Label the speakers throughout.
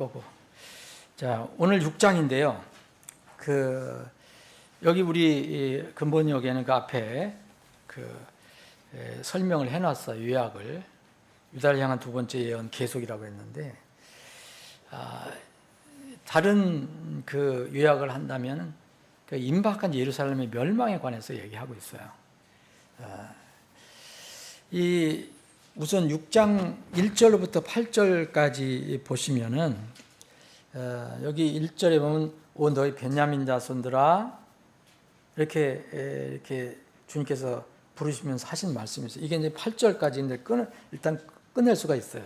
Speaker 1: 거고. 자, 오늘 6장인데요. 여기 우리 근본역에는 그 앞에 설명을 해놨어요. 요약을. 유다를 향한 두 번째 예언 계속이라고 했는데, 다른 요약을 한다면 임박한 예루살렘의 멸망에 관해서 얘기하고 있어요. 우선 6장 1절부터 8절까지 보시면은 여기 1절에 보면 오 너희 베냐민 자손들아 이렇게 주님께서 부르시면서 하신 말씀이 있어요. 이게 이제 8절까지인데 일단 끝낼 수가 있어요.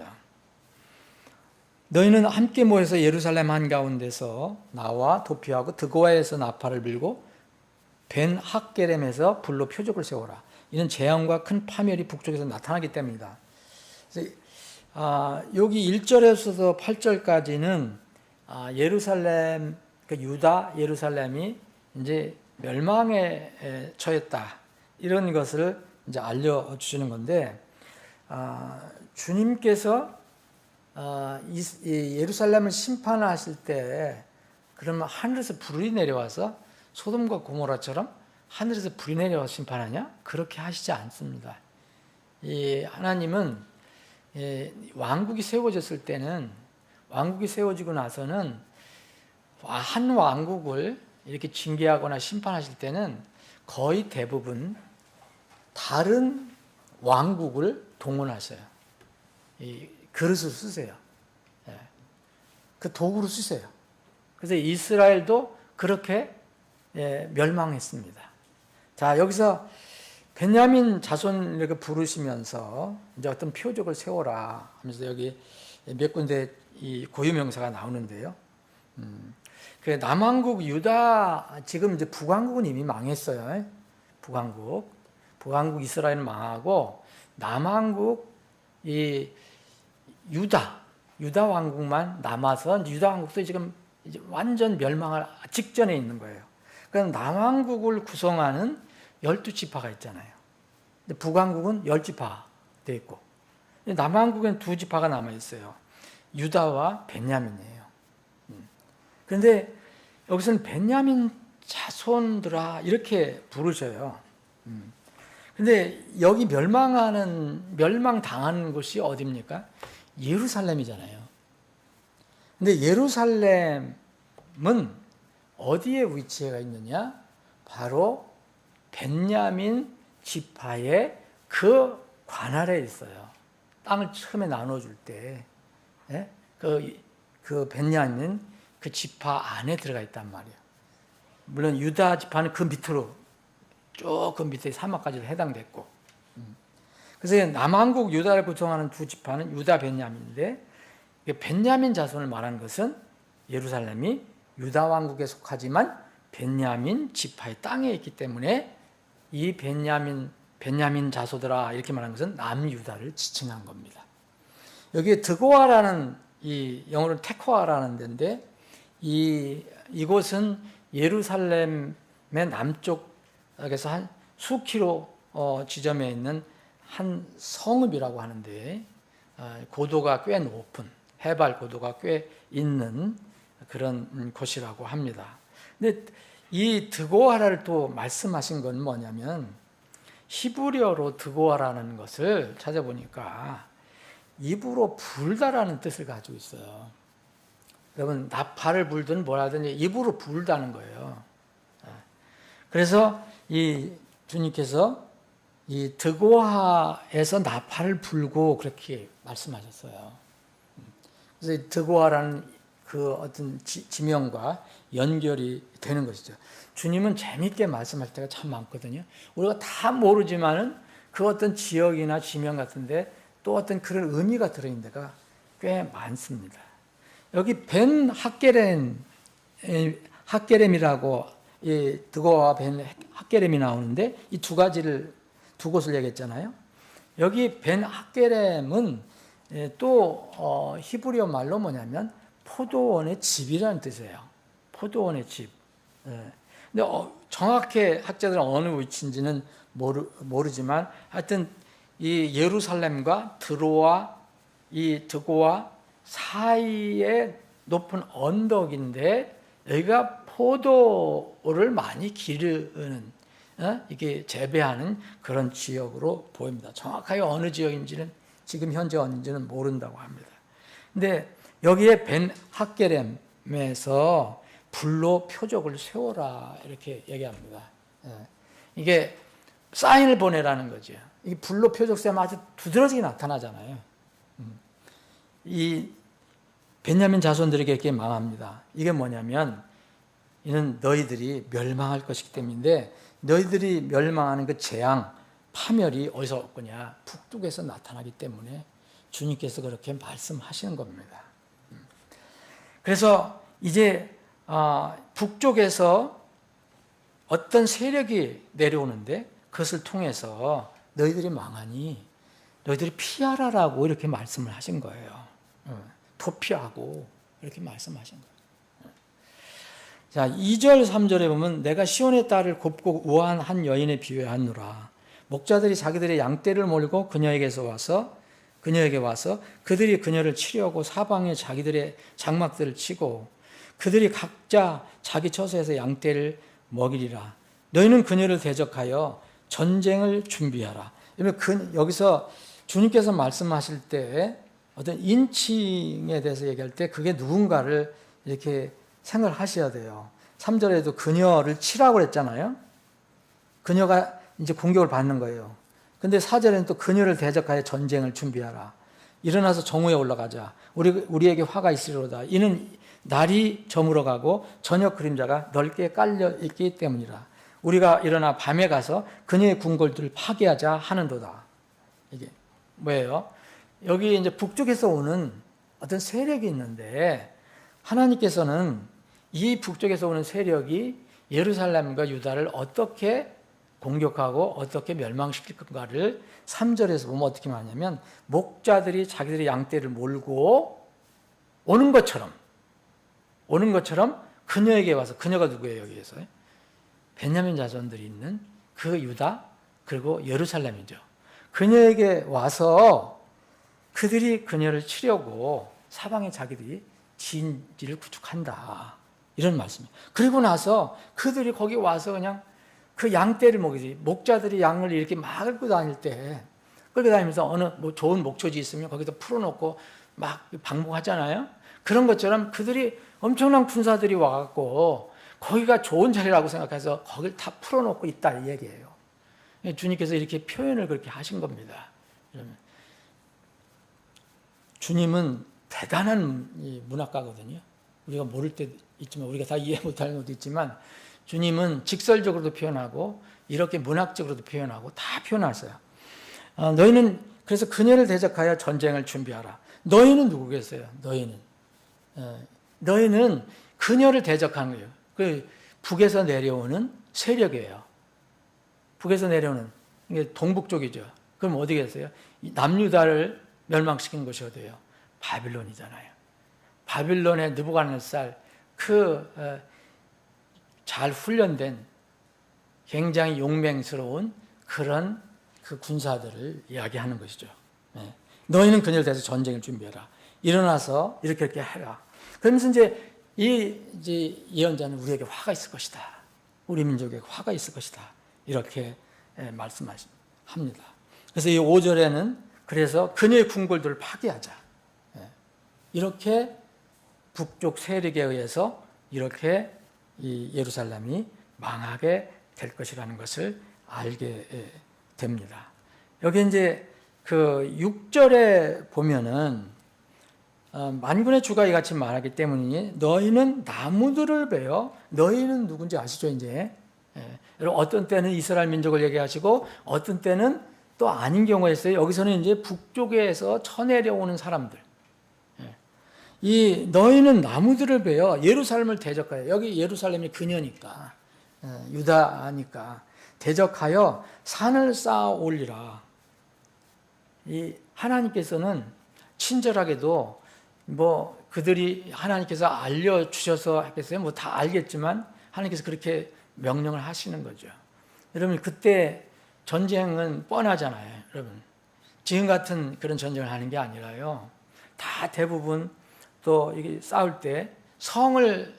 Speaker 1: 너희는 함께 모여서 예루살렘 한가운데서 나와 도피하고 드고아에서 나팔을 불고 벤 학게렘에서 불로 표적을 세워라. 이는 재앙과 큰 파멸이 북쪽에서 나타나기 때문이다. 그래서 여기 1절에서 8절까지는 예루살렘, 유다 예루살렘이 이제 멸망에 처했다, 이런 것을 이제 알려주시는 건데, 주님께서 예루살렘을 심판하실 때 그러면 하늘에서 불이 내려와서 소돔과 고모라처럼 하늘에서 불이 내려와 심판하냐? 그렇게 하시지 않습니다. 하나님은 왕국이 세워졌을 때는, 왕국이 세워지고 나서는 한 왕국을 이렇게 징계하거나 심판하실 때는 거의 대부분 다른 왕국을 동원하세요. 그릇을 쓰세요. 그 도구로 쓰세요. 그래서 이스라엘도 그렇게 멸망했습니다. 자, 여기서 베냐민 자손 이렇게 부르시면서 이제 어떤 표적을 세워라 하면서 여기 몇 군데 이 고유명사가 나오는데요. 남왕국 유다, 지금 이제 북왕국은 이미 망했어요. 북왕국 이스라엘은 망하고 남왕국 이 유다 왕국만 남아서 유다 왕국도 지금 이제 완전 멸망할 직전에 있는 거예요. 그러니까 남왕국을 구성하는 12지파가 있잖아요. 근데 북왕국은 10지파 돼 있고, 남왕국엔 2지파가 남아 있어요. 유다와 베냐민이에요. 그런데 여기서는 베냐민 자손들아 이렇게 부르셔요. 근데 여기 멸망당하는 곳이 어디입니까? 예루살렘이잖아요. 근데 예루살렘은 어디에 위치가 있느냐? 바로 베냐민 지파의 그 관할에 있어요. 땅을 처음에 나눠줄 때, 그 베냐민 그 지파 안에 들어가 있단 말이에요. 물론 유다 지파는 그 밑으로 쭉 그 밑에 사막까지도 해당됐고, 그래서 남왕국 유다를 구성하는 2지파는 유다 베냐민인데, 베냐민 자손을 말하는 것은 예루살렘이 유다 왕국에 속하지만 베냐민 지파의 땅에 있기 때문에 이 베냐민 자손들아 이렇게 말하는 것은 남유다를 지칭한 겁니다. 여기에 드고아라는, 이 영어로는 테코아라는 데인데, 이곳은 예루살렘의 남쪽에서 한 수킬로 지점에 있는 한 성읍이라고 하는데, 고도가 꽤 높은, 해발 고도가 꽤 있는 그런 곳이라고 합니다. 근데 이 드고아라를 또 말씀하신 건 뭐냐면, 히브리어로 드고아라는 것을 찾아보니까 입으로 불다라는 뜻을 가지고 있어요. 여러분, 나팔을 불든 뭐라든 입으로 불다는 거예요. 그래서 이 주님께서 이 드고아에서 나팔을 불고 그렇게 말씀하셨어요. 그래서 이 드고아라는 그 어떤 지명과 연결이 되는 것이죠. 주님은 재밌게 말씀할 때가 참 많거든요. 우리가 다 모르지만은 그 어떤 지역이나 지명 같은데 또 어떤 그런 의미가 들어있는 데가 꽤 많습니다. 여기 벤 학게렘이라고 이 드고아와 벤 학게렘이 나오는데, 이 두 곳을 얘기했잖아요. 여기 벤 학게렘은 또 히브리어 말로 뭐냐면 포도원의 집이라는 뜻이에요. 포도원의 집. 근데 정확히 학자들은 어느 위치인지는 모르지만 하여튼 이 예루살렘과 드고아 사이에 높은 언덕인데 여기가 포도를 많이 기르는 이게 재배하는 그런 지역으로 보입니다. 정확하게 어느 지역인지는 지금 현재 어딘지는 모른다고 합니다. 근데 여기에 벤 학게렘에서 불로 표적을 세워라 이렇게 얘기합니다. 이게 사인을 보내라는 거죠. 이 불로 표적 세우면 아주 두드러지게 나타나잖아요. 이 베냐민 자손들에게 이렇게 망합니다. 이게 뭐냐면 이는 너희들이 멸망할 것이기 때문인데 너희들이 멸망하는 그 재앙, 파멸이 어디서 올 거냐? 북쪽에서 나타나기 때문에 주님께서 그렇게 말씀하시는 겁니다. 그래서 이제 북쪽에서 어떤 세력이 내려오는데 그것을 통해서 너희들이 망하니 너희들이 피하라라고 이렇게 말씀을 하신 거예요. 도피하고 이렇게 말씀하신 거예요. 자, 2절 3절에 보면 내가 시온의 딸을 곱고 우아한 한 여인에 비유하노라. 목자들이 자기들의 양떼를 몰고 그녀에게 와서 그들이 그녀를 치려고 사방에 자기들의 장막들을 치고 그들이 각자 자기 처소에서 양떼를 먹이리라. 너희는 그녀를 대적하여 전쟁을 준비하라. 여기서 주님께서 말씀하실 때 어떤 인칭에 대해서 얘기할 때 그게 누군가를 이렇게 생각을 하셔야 돼요. 3절에도 그녀를 치라고 그랬잖아요. 그녀가 이제 공격을 받는 거예요. 근데 4절에는 또 그녀를 대적하여 전쟁을 준비하라. 일어나서 정오에 올라가자. 우리에게 화가 있으리로다. 이는 날이 저물어가고 저녁 그림자가 넓게 깔려 있기 때문이라. 우리가 일어나 밤에 가서 그녀의 궁궐들을 파괴하자 하는도다. 이게 뭐예요? 여기 이제 북쪽에서 오는 어떤 세력이 있는데 하나님께서는 이 북쪽에서 오는 세력이 예루살렘과 유다를 어떻게 공격하고 어떻게 멸망시킬 건가를 3절에서 보면 어떻게 말하냐면 목자들이 자기들의 양떼를 몰고 오는 것처럼 그녀에게 와서, 그녀가 누구예요 여기에서? 베냐민 자손들이 있는 그 유다 그리고 예루살렘이죠. 그녀에게 와서 그들이 그녀를 치려고 사방에 자기들이 진지를 구축한다. 이런 말씀이에요. 그리고 나서 그들이 거기 와서 그냥 그 양떼를 먹이지. 목자들이 양을 이렇게 막 끌고 다니면서 어느 좋은 목초지 있으면 거기다 풀어놓고 막 방목하잖아요. 그런 것처럼 그들이 엄청난 군사들이 와갖고 거기가 좋은 자리라고 생각해서 거길 다 풀어놓고 있다 이 얘기예요. 주님께서 이렇게 표현을 그렇게 하신 겁니다. 주님은 대단한 문학가거든요. 우리가 모를 때 있지만 우리가 다 이해 못하는 것도 있지만 주님은 직설적으로도 표현하고 이렇게 문학적으로도 표현하고 다 표현하세요. 너희는 그래서 그녀를 대적하여 전쟁을 준비하라. 너희는 누구겠어요? 너희는 그녀를 대적하는 거예요. 그 북에서 내려오는 세력이에요. 북에서 내려오는 이게 동북 쪽이죠. 그럼 어디겠어요? 남유다를 멸망시킨 곳이 어디예요? 바빌론이잖아요. 바빌론의 느부갓네살 잘 훈련된 굉장히 용맹스러운 그런 그 군사들을 이야기하는 것이죠. 너희는 그녀를 대해서 전쟁을 준비해라. 일어나서 이렇게 해라. 그러면서 이제 예언자는 우리에게 화가 있을 것이다. 우리 민족에게 화가 있을 것이다. 이렇게 말씀합니다. 그래서 이 5절에는 그래서 그녀의 궁궐들을 파괴하자. 이렇게 북쪽 세력에 의해서 이렇게 이 예루살렘이 망하게 될 것이라는 것을 알게 됩니다. 여기 이제 그 6절에 보면은 만군의 주가 이같이 말하기 때문이니 너희는 나무들을 베어 너희는 누군지 아시죠 이제? 여러분 어떤 때는 이스라엘 민족을 얘기하시고 어떤 때는 또 아닌 경우가 있어요. 여기서는 이제 북쪽에서 쳐내려오는 사람들. 이 너희는 나무들을 베어 예루살렘을 대적하여 여기 예루살렘이 그녀니까 유다니까 대적하여 산을 쌓아 올리라. 이 하나님께서는 친절하게도 그들이 하나님께서 알려주셔서 하겠어요? 다 알겠지만 하나님께서 그렇게 명령을 하시는 거죠. 여러분 그때 전쟁은 뻔하잖아요. 여러분 지금 같은 그런 전쟁을 하는 게 아니라요. 다 대부분 또 이게 싸울 때 성을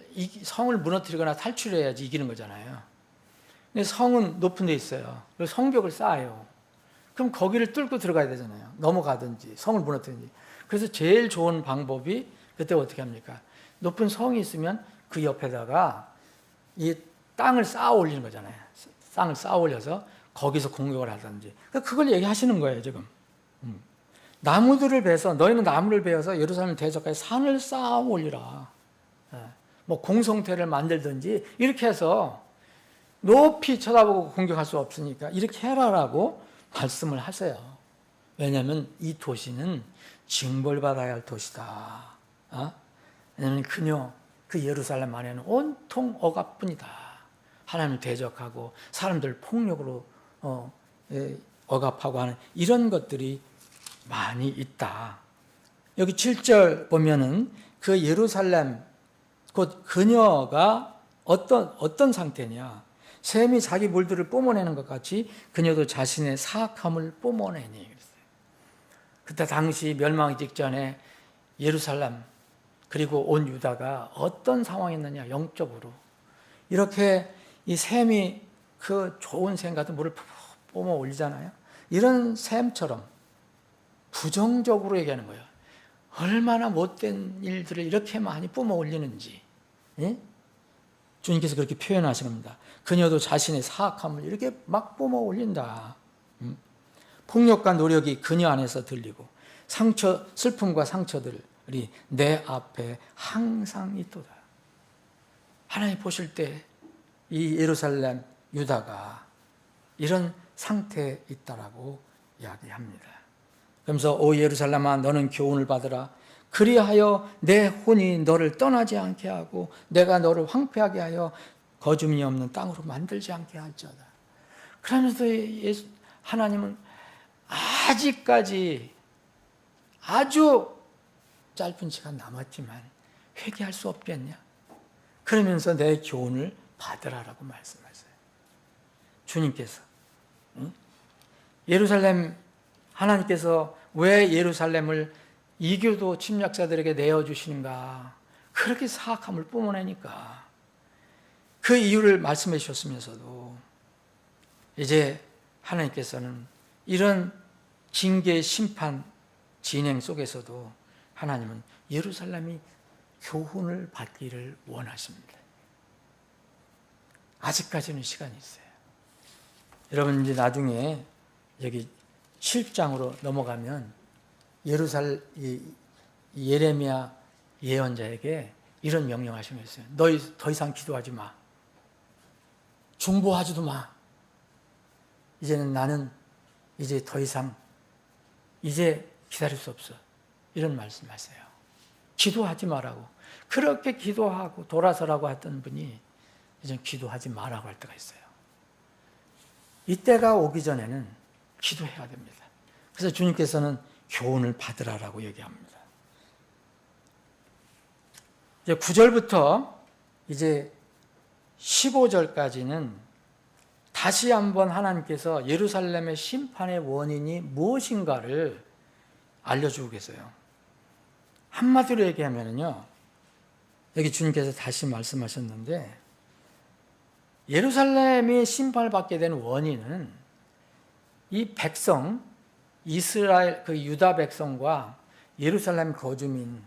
Speaker 1: 무너뜨리거나 탈출해야지 이기는 거잖아요. 근데 성은 높은 데 있어요. 그래서 성벽을 쌓아요. 그럼 거기를 뚫고 들어가야 되잖아요. 넘어가든지 성을 무너뜨리든지. 그래서 제일 좋은 방법이 그때 어떻게 합니까? 높은 성이 있으면 그 옆에다가 이 땅을 쌓아 올리는 거잖아요. 땅을 쌓아 올려서 거기서 공격을 하든지. 그걸 얘기하시는 거예요, 지금. 나무들을 베서, 너희는 나무를 베어서 예루살렘 대적까지 산을 쌓아 올리라. 뭐 공성태를 만들든지 이렇게 해서 높이 쳐다보고 공격할 수 없으니까 이렇게 해라라고 말씀을 하세요. 왜냐하면 이 도시는 징벌받아야 할 도시다. 왜냐하면 그 예루살렘 안에는 온통 억압뿐이다. 하나님을 대적하고 사람들 폭력으로 억압하고 하는 이런 것들이 많이 있다. 여기 7절 보면은 그 예루살렘 곧 그녀가 어떤 상태냐? 샘이 자기 물들을 뿜어내는 것 같이 그녀도 자신의 사악함을 뿜어내니 그랬어요. 그때 당시 멸망 직전에 예루살렘 그리고 온 유다가 어떤 상황이었느냐 영적으로 이렇게 이 샘이 그 좋은 샘 같은 물을 뿜어 올리잖아요. 이런 샘처럼 부정적으로 얘기하는 거예요. 얼마나 못된 일들을 이렇게 많이 뿜어 올리는지. 예? 주님께서 그렇게 표현하시는 겁니다. 그녀도 자신의 사악함을 이렇게 막 뿜어 올린다. 폭력과 노력이 그녀 안에서 들리고 슬픔과 상처들이 내 앞에 항상 있도다. 하나님 보실 때 이 예루살렘 유다가 이런 상태에 있다라고 이야기합니다. 그러면서 오 예루살렘아 너는 교훈을 받으라. 그리하여 내 혼이 너를 떠나지 않게 하고 내가 너를 황폐하게 하여 거줌이 없는 땅으로 만들지 않게 할지어다. 그러면서 하나님은 아직까지 아주 짧은 시간 남았지만 회개할 수 없겠냐? 그러면서 내 교훈을 받으라라고 말씀하세요. 주님께서 예루살렘 하나님께서 왜 예루살렘을 이교도 침략자들에게 내어주시는가? 그렇게 사악함을 뿜어내니까 그 이유를 말씀해 주셨으면서도 이제 하나님께서는 이런 징계 심판 진행 속에서도 하나님은 예루살렘이 교훈을 받기를 원하십니다. 아직까지는 시간이 있어요. 여러분 이제 나중에 여기 7장으로 넘어가면 예레미야 예언자에게 이런 명령하신 게 있어요. 너희 더 이상 기도하지 마. 중보하지도 마. 이제는 나는 이제 더 이상 이제 기다릴 수 없어. 이런 말씀하세요. 기도하지 마라고. 그렇게 기도하고 돌아서라고 했던 분이 이제 기도하지 마라고 할 때가 있어요. 이때가 오기 전에는 기도해야 됩니다. 그래서 주님께서는 교훈을 받으라라고 얘기합니다. 이제 9절부터 이제 15절까지는 다시 한번 하나님께서 예루살렘의 심판의 원인이 무엇인가를 알려주고 계세요. 한마디로 얘기하면요, 여기 주님께서 다시 말씀하셨는데, 예루살렘이 심판을 받게 된 원인은 이 백성, 이스라엘, 그 유다 백성과 예루살렘 거주민과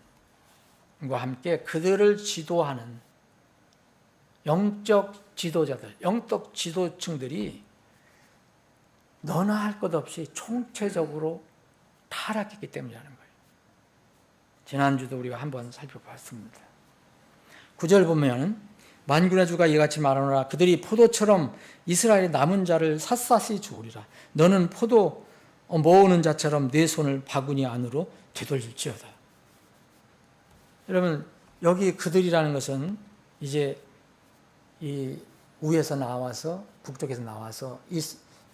Speaker 1: 함께 그들을 지도하는 영적 지도자들, 영적 지도층들이 너나 할 것 없이 총체적으로 타락했기 때문이라는 거예요. 지난주도 우리가 한번 살펴봤습니다. 9절 보면 만군의 주가 이같이 말하노라. 그들이 포도처럼 이스라엘의 남은 자를 샅샅이 주우리라. 너는 포도 모으는 자처럼 네 손을 바구니 안으로 되돌릴지어다. 여러분 여기 그들이라는 것은 이제 이 위에서 나와서 북쪽에서 나와서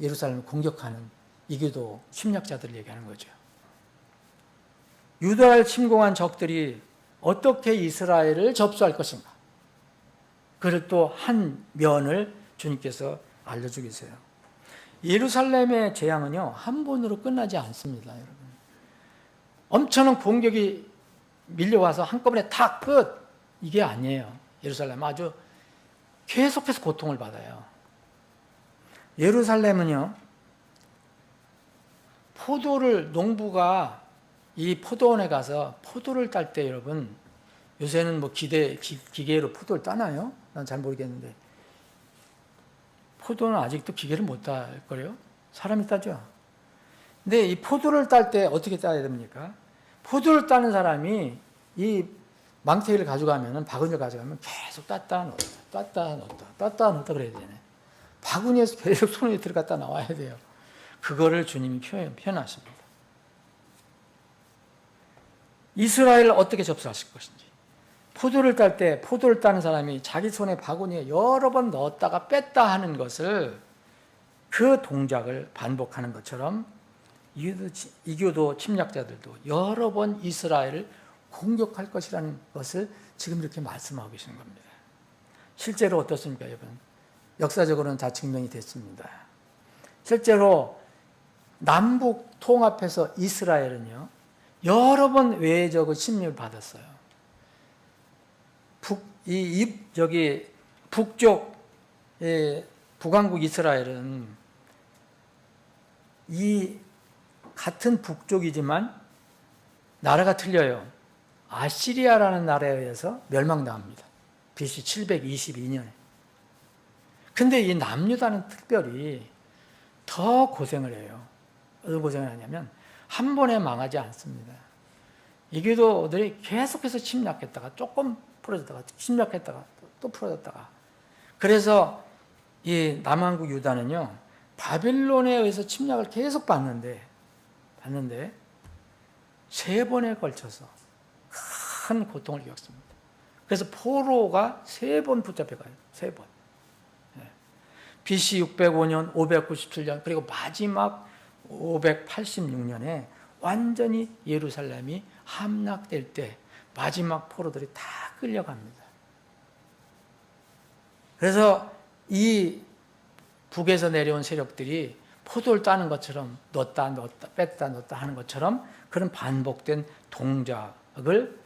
Speaker 1: 예루살렘을 공격하는 이교도 침략자들을 얘기하는 거죠. 유다를 침공한 적들이 어떻게 이스라엘을 접수할 것인가? 그걸 또 한 면을 주님께서 알려주고 계세요. 예루살렘의 재앙은요 한 번으로 끝나지 않습니다, 여러분. 엄청난 공격이 밀려와서 한꺼번에 다 끝. 이게 아니에요. 예루살렘 아주 계속해서 고통을 받아요. 예루살렘은요, 농부가 이 포도원에 가서 포도를 딸 때 여러분, 요새는 뭐 기계로 포도를 따나요? 난 잘 모르겠는데. 포도는 아직도 기계를 못 딸 거래요? 사람이 따죠. 근데 이 포도를 딸 때 어떻게 따야 됩니까? 포도를 따는 사람이 이 망태기를 가져가면은, 바구니를 가져가면 계속 땄다 넣었다 그래야 되네. 바구니에서 계속 손에 들어갔다 나와야 돼요. 그거를 주님이 표현하십니다. 이스라엘을 어떻게 접수하실 것인지. 포도를 딸 때 포도를 따는 사람이 자기 손에 바구니에 여러 번 넣었다가 뺐다 하는 것을, 그 동작을 반복하는 것처럼 이교도 침략자들도 여러 번 이스라엘을 공격할 것이라는 것을 지금 이렇게 말씀하고 계시는 겁니다. 실제로 어떻습니까, 여러분? 역사적으로는 다 증명이 됐습니다. 실제로 남북 통합해서 이스라엘은요, 여러 번 외적의 침략을 받았어요. 북쪽 북왕국 이스라엘은 이 같은 북쪽이지만 나라가 틀려요. 아시리아라는 나라에 의해서 멸망당합니다. BC 722년에. 근데 이 남유다는 특별히 더 고생을 해요. 어떤 고생을 하냐면 한 번에 망하지 않습니다. 이교도들이 계속해서 침략했다가 조금 풀어졌다가 침략했다가 또 풀어졌다가. 그래서 이 남왕국 유다는요, 바빌론에 의해서 침략을 계속 받는데 3번에 걸쳐서 큰 고통을 겪습니다. 그래서 포로가 3번 붙잡혀가요. 3번. BC 605년, 597년, 그리고 마지막 586년에 완전히 예루살렘이 함락될 때 마지막 포로들이 다 끌려갑니다. 그래서 이 북에서 내려온 세력들이 포도를 따는 것처럼 넣었다 뺐다 넣었다 하는 것처럼 그런 반복된 동작을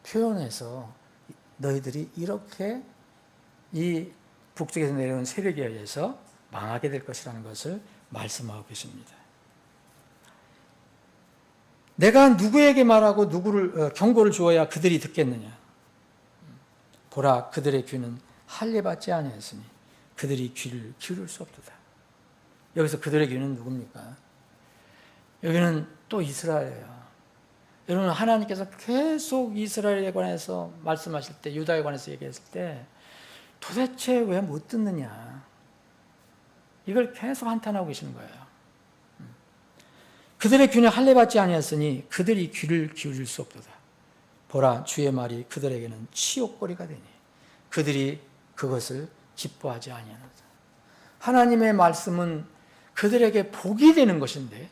Speaker 1: 표현해서 너희들이 이렇게 이 북쪽에서 내려온 세력에 의해서 망하게 될 것이라는 것을 말씀하고 계십니다. 내가 누구에게 말하고 누구를 경고를 주어야 그들이 듣겠느냐? 보라, 그들의 귀는 할례받지 아니하였으니 그들이 귀를 기울일 수 없도다. 여기서 그들의 귀는 누굽니까? 여기는 또 이스라엘이에요. 여러분, 하나님께서 계속 이스라엘에 관해서 말씀하실 때, 유다에 관해서 얘기했을 때 도대체 왜 못 듣느냐? 이걸 계속 한탄하고 계시는 거예요. 그들의 귀는 할례받지 아니하였으니 그들이 귀를 기울일 수 없도다. 보라, 주의 말이 그들에게는 치욕거리가 되니 그들이 그것을 기뻐하지 아니하노다. 하나님의 말씀은 그들에게 복이 되는 것인데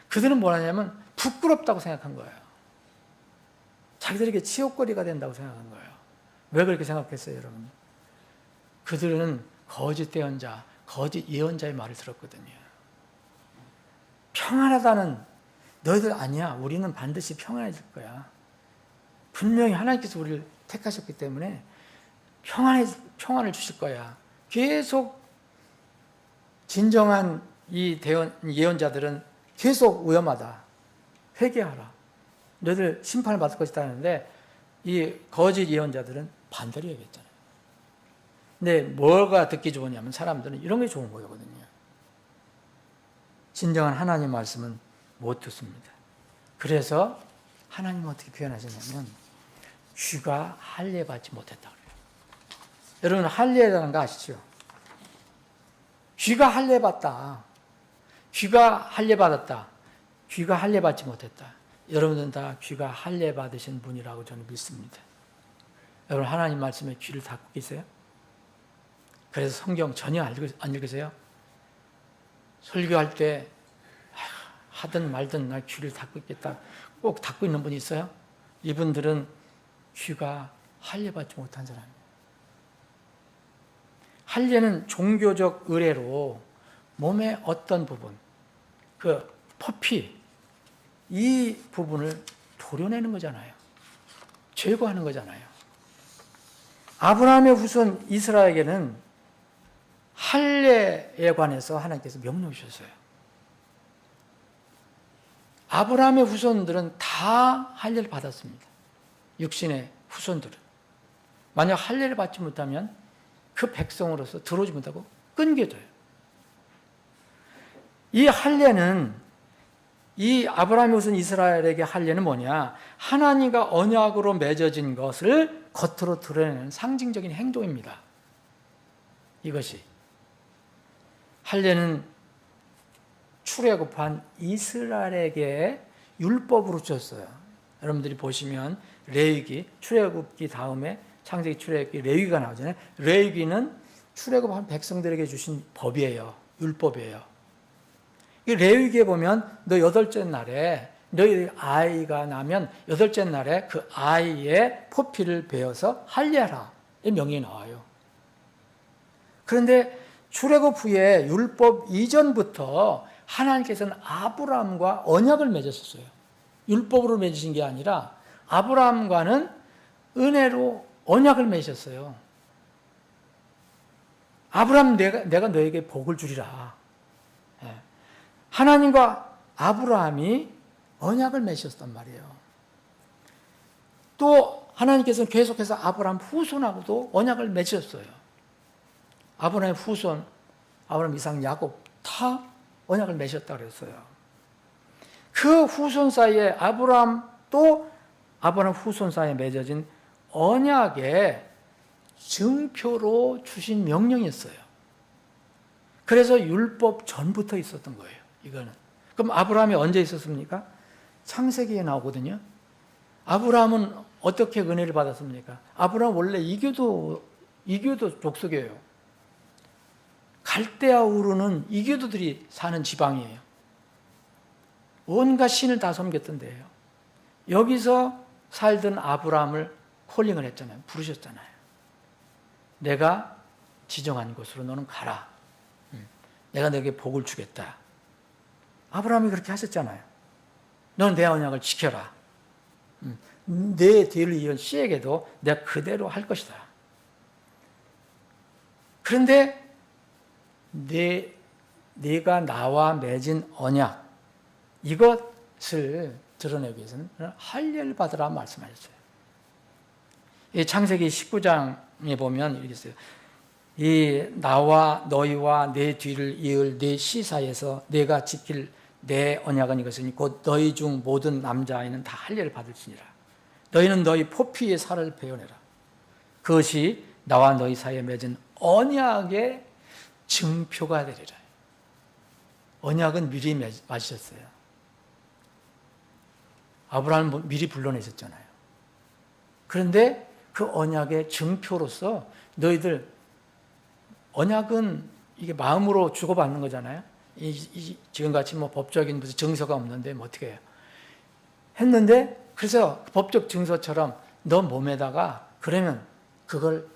Speaker 1: 그들은 뭐라냐면 부끄럽다고 생각한 거예요. 자기들에게 치욕거리가 된다고 생각한 거예요. 왜 그렇게 생각했어요, 여러분? 그들은 거짓 대언자, 거짓 예언자의 말을 들었거든요. 평안하다는, 너희들 아니야. 우리는 반드시 평안해질 거야. 분명히 하나님께서 우리를 택하셨기 때문에 평안을 주실 거야. 계속 진정한 이 예언자들은 계속 위험하다. 회개하라. 너희들 심판을 받을 것이다 하는데 이 거짓 예언자들은 반대로 얘기했잖아요. 근데 뭐가 듣기 좋으냐면 사람들은 이런 게 좋은 거거든요. 진정한 하나님 말씀은 못 듣습니다. 그래서 하나님은 어떻게 표현하셨냐면 귀가 할례받지 못했다 그래요. 여러분, 할례라는 거 아시죠? 귀가 할례받다. 귀가 할례받았다. 귀가 할례받지 못했다. 여러분들은 다 귀가 할례받으신 분이라고 저는 믿습니다. 여러분, 하나님 말씀에 귀를 닫고 계세요? 그래서 성경 전혀 안 읽으세요? 설교할 때 하든 말든 나 귀를 닫고 있겠다. 꼭 닫고 있는 분이 있어요? 이분들은 귀가 할례받지 못한 사람이에요. 할례는 종교적 의례로 몸의 어떤 부분, 그 포피, 이 부분을 도려내는 거잖아요. 제거하는 거잖아요. 아브라함의 후손 이스라엘에게는 할례에 관해서 하나님께서 명령해 주셨어요. 아브라함의 후손들은 다 할례를 받았습니다. 육신의 후손들은. 만약 할례를 받지 못하면 그 백성으로서 들어오지 못하고 끊겨져요. 이 할례는, 이 아브라함의 후손 이스라엘에게 할례는 뭐냐? 하나님과 언약으로 맺어진 것을 겉으로 드러내는 상징적인 행동입니다. 이것이. 할례는 출애굽한 이스라엘에게 율법으로 줬어요. 여러분들이 보시면 레위기, 출애굽기 다음에 창세기, 출애굽기, 레위기가 나오잖아요. 레위기는 출애굽한 백성들에게 주신 법이에요. 율법이에요. 이 레위기에 보면 너 8째 날에 너희 아이가 나면 8째 날에 그 아이의 포피를 베어서 할례하라 이 명령이 나와요. 그런데 출애굽 후에 율법 이전부터 하나님께서는 아브라함과 언약을 맺으셨어요. 율법으로 맺으신 게 아니라 아브라함과는 은혜로 언약을 맺으셨어요. 아브라함, 내가 너에게 복을 주리라. 하나님과 아브라함이 언약을 맺으셨단 말이에요. 또 하나님께서는 계속해서 아브라함 후손하고도 언약을 맺으셨어요. 아브라함의 후손, 아브라함, 이삭, 야곱 다 언약을 맺었다고 그랬어요. 그 후손 사이에 아브라함 또 아브라함 후손 사이에 맺어진 언약의 증표로 주신 명령이었어요. 그래서 율법 전부터 있었던 거예요. 이거는. 그럼 아브라함이 언제 있었습니까? 창세기에 나오거든요. 아브라함은 어떻게 은혜를 받았습니까? 아브라함 원래 이교도 족속이에요. 갈대아 우르는 이교도들이 사는 지방이에요. 온갖 신을 다 섬겼던 데예요. 여기서 살던 아브라함을 콜링을 했잖아요. 부르셨잖아요. 내가 지정한 곳으로 너는 가라. 내가 너에게 복을 주겠다. 아브라함이 그렇게 하셨잖아요. 너는 내 언약을 지켜라. 내 뒤를 이은 씨에게도 내가 그대로 할 것이다. 그런데 내가 나와 맺은 언약, 이것을 드러내기 위해서는 할례를 받으라 말씀하셨어요. 이 창세기 19장에 보면 이렇게 있어요. 이 나와 너희와 내 뒤를 이을 내 씨 사이에서 내가 지킬 내 언약은 이것이니 곧 너희 중 모든 남자아이는 다 할례를 받을지니라. 너희는 너희 포피의 살을 베어내라. 그것이 나와 너희 사이에 맺은 언약의 증표가 되리라. 언약은 미리 맺으셨어요. 아브라함은 미리 불러내셨잖아요. 그런데 그 언약의 증표로서 너희들, 언약은 이게 마음으로 주고받는 거잖아요. 지금같이 뭐 법적인 무슨 증서가 없는데 뭐 어떻게 해요? 했는데 그래서 법적 증서처럼 너 몸에다가 그러면 그걸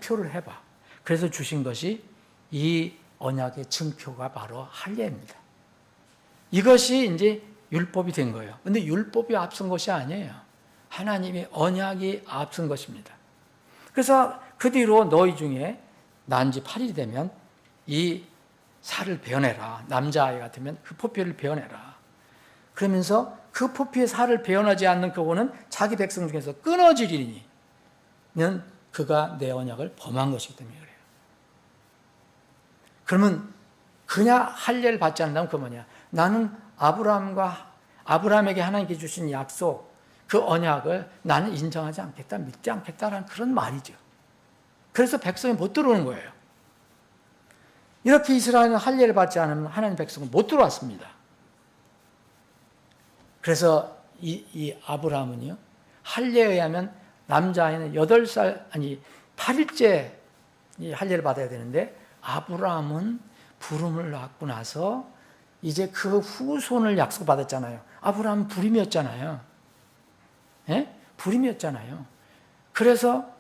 Speaker 1: 표를 해봐. 그래서 주신 것이 이 언약의 증표가 바로 할례입니다. 이것이 이제 율법이 된 거예요. 근데 율법이 앞선 것이 아니에요. 하나님의 언약이 앞선 것입니다. 그래서 그 뒤로 너희 중에 난 지 8일이 되면 이 살을 베어내라. 남자아이 같으면 그 포피를 베어내라. 그러면서 그 포피의 살을 베어내지 않는 그거는 자기 백성 중에서 끊어지리니 는 그가 내 언약을 범한 것이기 때문에 그래요. 그러면 그냥 할례를 받지 않는다면 그 뭐냐? 나는 아브라함에게 하나님께 주신 약속, 그 언약을 나는 인정하지 않겠다, 믿지 않겠다라는 그런 말이죠. 그래서 백성이 못 들어오는 거예요. 이렇게 이스라엘은 할례를 받지 않으면 하나님 백성은 못 들어왔습니다. 그래서 이 아브라함은요, 할례에 의하면 남자아이는 8일째 이 할례를 받아야 되는데 아브라함은 부름을 받고 나서 이제 그 후손을 약속받았잖아요. 아브라함은 불임이었잖아요. 예? 불임이었잖아요. 그래서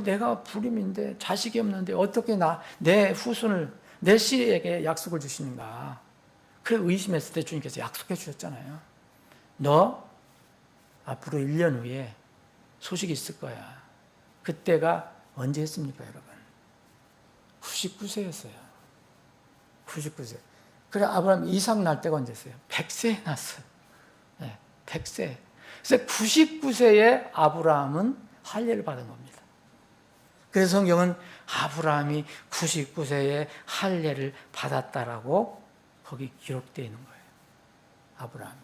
Speaker 1: 내가 불임인데 자식이 없는데 어떻게 내 후손을 내 씨에게 약속을 주시는가. 그래 의심했을 때 주님께서 약속해 주셨잖아요. 너 앞으로 1년 후에 소식이 있을 거야. 그때가 언제였습니까, 여러분? 99세였어요. 99세. 그래, 아브라함 이삭 날 때가 언제였어요? 100세에 났어요. 네, 100세. 그래서 99세에 아브라함은 할례를 받은 겁니다. 그래서 성경은 아브라함이 99세에 할례를 받았다라고 거기 기록되어 있는 거예요. 아브라함이.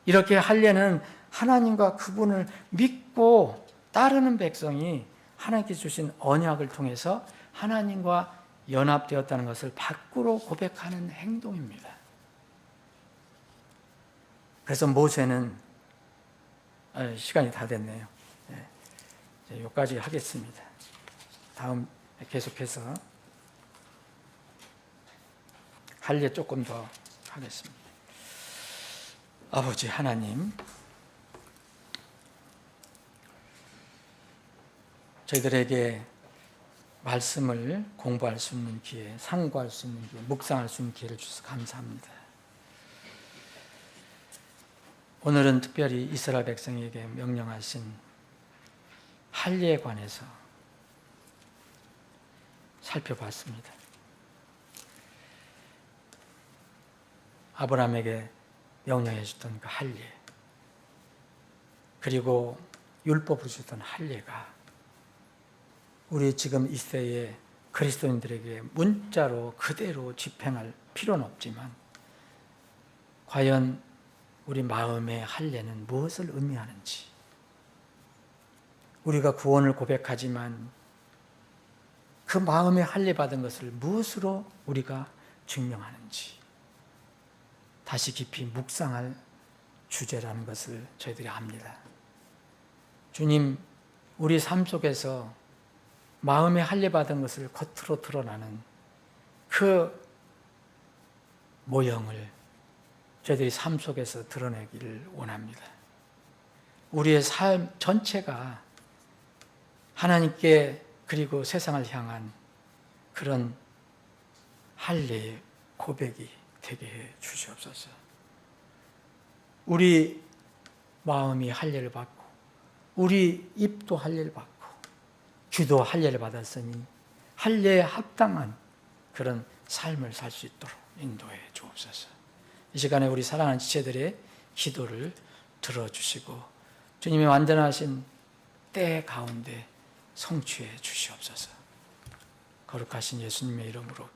Speaker 1: 이렇게 할례는 하나님과 그분을 믿고 따르는 백성이 하나님께 주신 언약을 통해서 하나님과 연합되었다는 것을 밖으로 고백하는 행동입니다. 그래서 모세는 시간이 다 됐네요. 여기까지 하겠습니다. 다음 계속해서 할례 조금 더 하겠습니다. 아버지 하나님, 저희들에게 말씀을 공부할 수 있는 기회, 상고할 수 있는 기회, 묵상할 수 있는 기회를 주셔서 감사합니다. 오늘은 특별히 이스라엘 백성에게 명령하신 할례에 관해서 살펴봤습니다. 아브라함에게 명령해 주셨던 그 할례, 그리고 율법으로 주셨던 할례가 우리 지금 이 시대의 그리스도인들에게 문자로 그대로 집행할 필요는 없지만 과연 우리 마음의 할례는 무엇을 의미하는지, 우리가 구원을 고백하지만 그 마음에 할례 받은 것을 무엇으로 우리가 증명하는지 다시 깊이 묵상할 주제라는 것을 저희들이 압니다. 주님, 우리 삶 속에서 마음에 할례 받은 것을 겉으로 드러나는 그 모형을 저희들이 삶 속에서 드러내기를 원합니다. 우리의 삶 전체가 하나님께 그리고 세상을 향한 그런 할례의 고백이 되게 해 주시옵소서. 우리 마음이 할례를 받고 우리 입도 할례를 받고 귀도 할례를 받았으니 할례에 합당한 그런 삶을 살 수 있도록 인도해 주옵소서. 이 시간에 우리 사랑하는 지체들의 기도를 들어주시고 주님의 완전하신 때 가운데 성취해 주시옵소서. 거룩하신 예수님의 이름으로